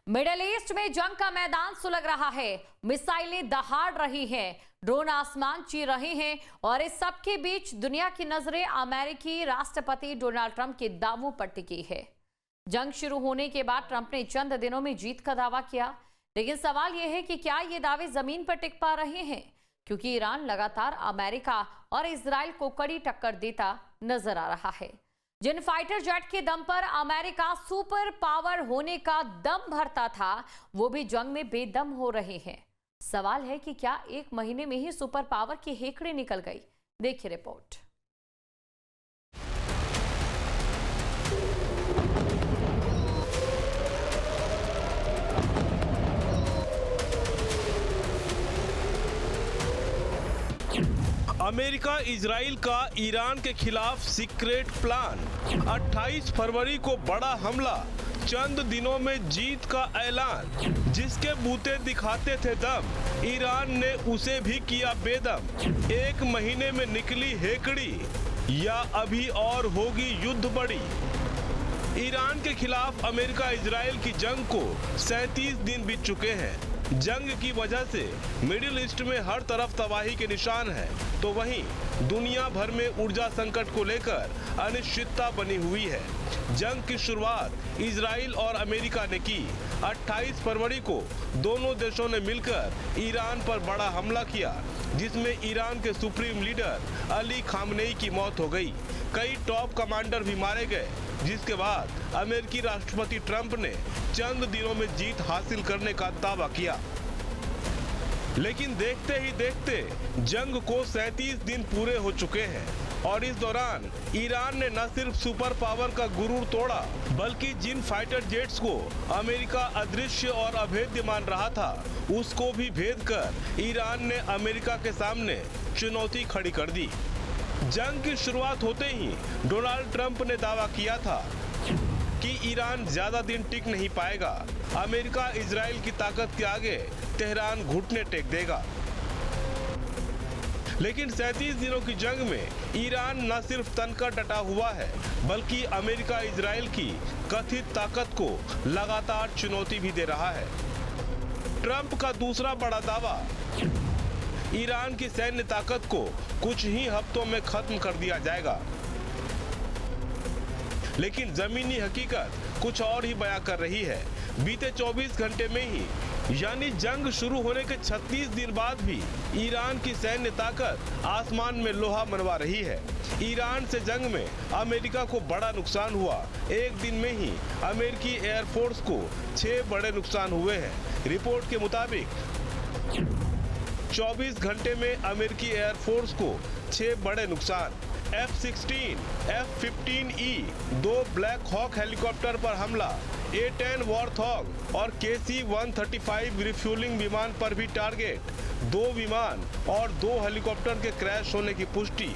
Middle east में जंग का मैदान सुलग रहा है। मिसाइलें दहाड़ रही हैं, ड्रोन आसमान चीर रहे हैं और इस सब के बीच दुनिया की नजरें अमेरिकी राष्ट्रपति डोनाल्ड ट्रंप के दावों पर टिकी है। जंग शुरू होने के बाद ट्रंप ने चंद दिनों में जीत का दावा किया, लेकिन सवाल यह है कि क्या ये दावे जमीन पर टिक पा रहे हैं, क्योंकि ईरान लगातार अमेरिका और इजराइल को कड़ी टक्कर देता नजर आ रहा है। जिन फाइटर जेट के दम पर अमेरिका सुपर पावर होने का दम भरता था, वो भी जंग में बेदम हो रहे हैं। सवाल है कि क्या एक महीने में ही सुपर पावर की हेकड़ी निकल गई? देखिए रिपोर्ट। अमेरिका इजराइल का ईरान के खिलाफ सीक्रेट प्लान, 28 फरवरी को बड़ा हमला, चंद दिनों में जीत का ऐलान। जिसके बूते दिखाते थे दम, ईरान ने उसे भी किया बेदम। एक महीने में निकली हेकड़ी, या अभी और होगी युद्ध बड़ी। ईरान के खिलाफ अमेरिका इजराइल की जंग को 37 दिन बीत चुके हैं। जंग की वजह से मिडिल ईस्ट में हर तरफ तबाही के निशान हैं, तो वहीं दुनिया भर में ऊर्जा संकट को लेकर अनिश्चितता बनी हुई है। जंग की शुरुआत इजराइल और अमेरिका ने की। 28 फरवरी को दोनों देशों ने मिलकर ईरान पर बड़ा हमला किया, जिसमें ईरान के सुप्रीम लीडर अली खामनेई की मौत हो गई। कई टॉप कमांडर भी मारे गए, जिसके बाद अमेरिकी राष्ट्रपति ट्रंप ने चंद दिनों में जीत हासिल करने का दावा किया। लेकिन देखते ही देखते जंग को 37 दिन पूरे हो चुके हैं और इस दौरान ईरान ने न सिर्फ सुपर पावर का गुरूर तोड़ा, बल्कि जिन फाइटर जेट्स को अमेरिका अदृश्य और अभेद्य मान रहा था, उसको भी भेद कर ईरान ने अमेरिका के सामने चुनौती खड़ी कर दी। जंग की शुरुआत होते ही डोनाल्ड ट्रंप ने दावा किया था कि ईरान ज्यादा दिन टिक नहीं पाएगा। अमेरिका इजराइल की ताकत के आगे तेहरान घुटने टेक देगा। लेकिन 37 दिनों की जंग में ईरान न सिर्फ तनकर डटा हुआ है, बल्कि अमेरिका इजराइल की कथित ताकत को लगातार चुनौती भी दे रहा है। ट्रंप का दूसरा बड़ा दावा, ईरान की सैन्य ताकत को कुछ ही हफ्तों में खत्म कर दिया जाएगा। लेकिन जमीनी हकीकत कुछ और ही बयां कर रही है। बीते 24 घंटे में ही, यानी जंग शुरू होने के 36 दिन बाद भी ईरान की सैन्य ताकत आसमान में लोहा मनवा रही है। ईरान से जंग में अमेरिका को बड़ा नुकसान हुआ। एक दिन में ही अमेरिकी एयरफोर्स को 6 बड़े नुकसान हुए हैं। रिपोर्ट के मुताबिक 24 घंटे में अमेरिकी एयरफोर्स को 6 बड़े नुकसान। F-16, F-15E, 2 Black Hawk helicopter पर हमला, A-10 वॉरथॉग और KC-135 रिफ्यूलिंग विमान पर भी टारगेट, 2 विमान और 2 हेलीकॉप्टर के क्रैश होने की पुष्टि।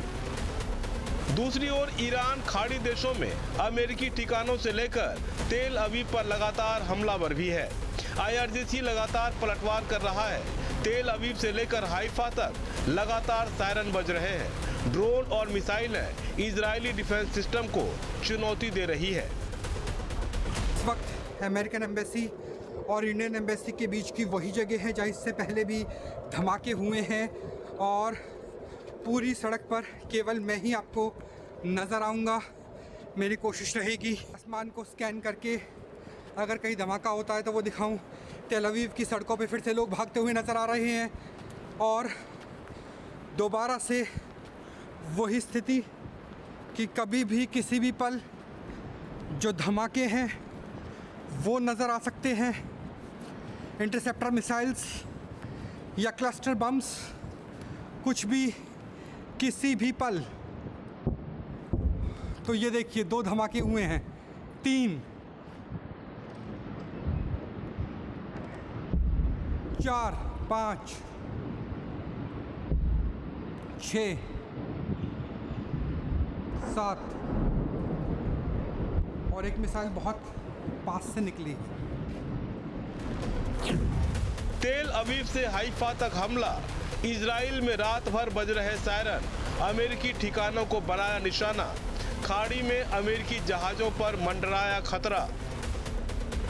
दूसरी ओर ईरान खाड़ी देशों में अमेरिकी ठिकानों से लेकर तेल अवीव पर लगातार हमलावर भी है। IRGC लगातार पलटवार कर रहा है। तेल अवीव से लेकर हाइफा तक लगातार सायरन बज रहे हैं। ड्रोन और मिसाइलें इजरायली डिफेंस सिस्टम को चुनौती दे रही है। इस वक्त अमेरिकन एम्बेसी और इंडियन एम्बेसी के बीच की वही जगह है जहाँ इससे पहले भी धमाके हुए हैं और पूरी सड़क पर केवल मैं ही आपको नज़र आऊँगा। मेरी कोशिश रहेगी आसमान को स्कैन करके अगर कहीं धमाका होता है तो वो दिखाऊं। तेल अवीव की सड़कों पे फिर से लोग भागते हुए नज़र आ रहे हैं और दोबारा से वही स्थिति कि कभी भी किसी भी पल जो धमाके हैं वो नज़र आ सकते हैं। इंटरसेप्टर मिसाइल्स या क्लस्टर बम्स, कुछ भी किसी भी पल। तो ये देखिए 2 धमाके हुए हैं, 3, 4, 5, 6, 7 और एक मिसाइल बहुत पास से निकली। तेल अवीव से हाइफा तक हमला, इजराइल में रात भर बज रहे सायरन, अमेरिकी ठिकानों को बनाया निशाना, खाड़ी में अमेरिकी जहाजों पर मंडराया खतरा।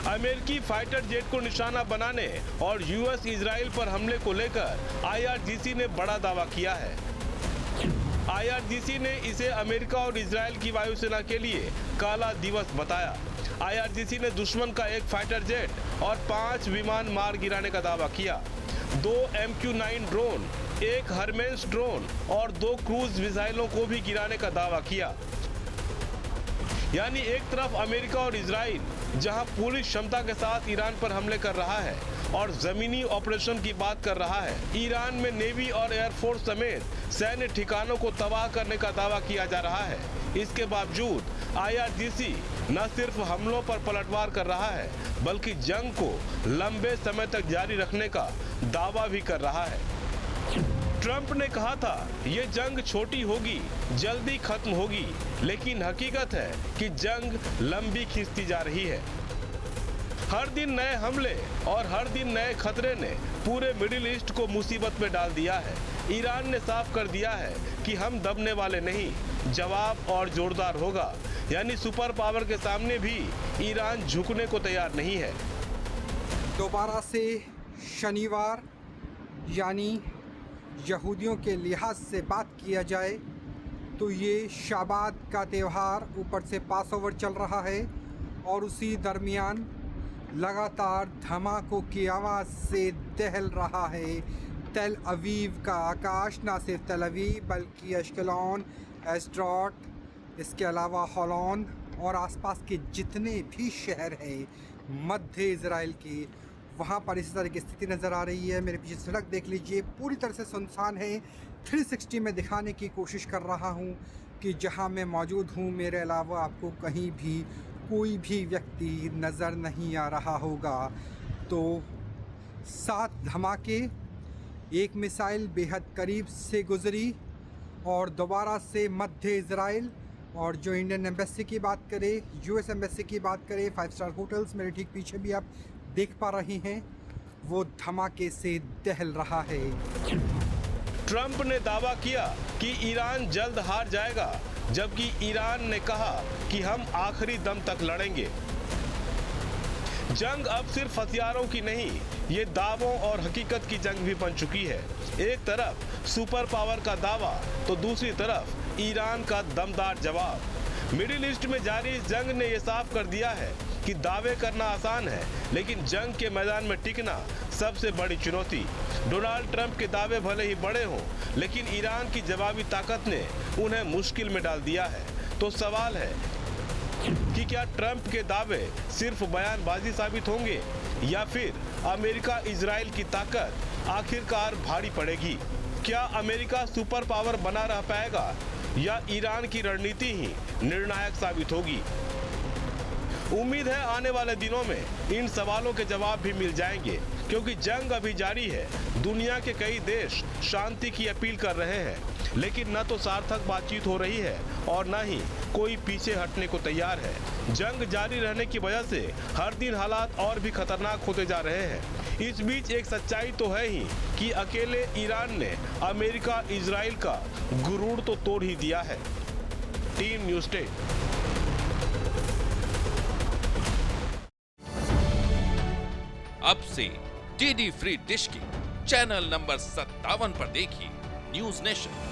अमेरिकी फाइटर जेट को निशाना बनाने और यूएस इजराइल पर हमले को लेकर IRGC ने बड़ा दावा किया है। IRGC ने इसे अमेरिका और इजराइल की वायुसेना के लिए काला दिवस बताया। IRGC ने दुश्मन का एक फाइटर जेट और 5 विमान मार गिराने का दावा किया। 2 MQ-9 ड्रोन, 1 हरमेंस ड्रोन और 2 क्रूज मिसाइलों को भी गिराने का दावा किया। यानी एक तरफ अमेरिका और इजराइल जहां पूरी क्षमता के साथ ईरान पर हमले कर रहा है और जमीनी ऑपरेशन की बात कर रहा है, ईरान में नेवी और एयरफोर्स समेत सैन्य ठिकानों को तबाह करने का दावा किया जा रहा है। इसके बावजूद IRGC न सिर्फ हमलों पर पलटवार कर रहा है बल्कि जंग को लंबे समय तक जारी रखने का दावा भी कर रहा है। ट्रंप ने कहा था ये जंग छोटी होगी, जल्दी खत्म होगी, लेकिन हकीकत है कि जंग लंबी खींचती जा रही है। हर दिन नए हमले और हर दिन नए खतरे ने पूरे मिडिल ईस्ट को मुसीबत में डाल दिया है। ईरान ने साफ कर दिया है कि हम दबने वाले नहीं, जवाब और जोरदार होगा। यानी सुपर पावर के सामने भी ईरान झुकने को तैयार नहीं है। दोबारा से शनिवार यानी यहूदियों के लिहाज से बात किया जाए तो ये शाबाद का त्यौहार, ऊपर से पासओवर चल रहा है और उसी दरमियान लगातार धमाकों की आवाज़ से दहल रहा है तेल अवीव का आकाश। ना सिर्फ तेल अवीव बल्कि अश्कलोन, एस्ड्रोट, इसके अलावा होलोन और आसपास के जितने भी शहर हैं मध्य इजराइल के, वहाँ पर इसी तरह की स्थिति नज़र आ रही है। मेरे पीछे सड़क देख लीजिए, पूरी तरह से सुनसान है। 360 में दिखाने की कोशिश कर रहा हूँ कि जहाँ मैं मौजूद हूँ मेरे अलावा आपको कहीं भी कोई भी व्यक्ति नज़र नहीं आ रहा होगा। तो 7 धमाके, एक मिसाइल बेहद करीब से गुजरी और दोबारा से मध्य इजराइल। और जो इंडियन एम्बेसी की बात करें, US एम्बेसी की बात करें, 5 स्टार होटल्स मेरे ठीक पीछे भी आप देख पा रहे हैं, वो धमाके से दहल रहा है। ट्रंप ने दावा किया कि ईरान जल्द हार जाएगा, जबकि ईरान ने कहा कि हम आखिरी दम तक लड़ेंगे। जंग अब सिर्फ हथियारों की नहीं, ये दावों और हकीकत की जंग भी बन चुकी है। एक तरफ सुपर पावर का दावा तो दूसरी तरफ ईरान का दमदार जवाब। मिडिल ईस्ट में जारी इस जंग ने ये साफ कर दिया है कि दावे करना आसान है, लेकिन जंग के मैदान में टिकना सबसे बड़ी चुनौती। डोनाल्ड ट्रंप के दावे भले ही बड़े हों, लेकिन ईरान की जवाबी ताकत ने उन्हें मुश्किल में डाल दिया है। तो सवाल है कि क्या ट्रंप के दावे सिर्फ बयानबाजी साबित होंगे या फिर अमेरिका इजराइल की ताकत आखिरकार भारी पड़ेगी? क्या अमेरिका सुपर पावर बना रह पाएगा या ईरान की रणनीति ही निर्णायक साबित होगी? उम्मीद है आने वाले दिनों में इन सवालों के जवाब भी मिल जाएंगे, क्योंकि जंग अभी जारी है। दुनिया के कई देश शांति की अपील कर रहे हैं, लेकिन न तो सार्थक बातचीत हो रही है और न ही कोई पीछे हटने को तैयार है। जंग जारी रहने की वजह से हर दिन हालात और भी खतरनाक होते जा रहे हैं। इस बीच एक सच्चाई तो है ही कि अकेले ईरान ने अमेरिका इजराइल का गुरूर तो तोड़ ही दिया है। Team news 10। अब से DD फ्री डिश की चैनल नंबर 57 पर देखिए न्यूज नेशन।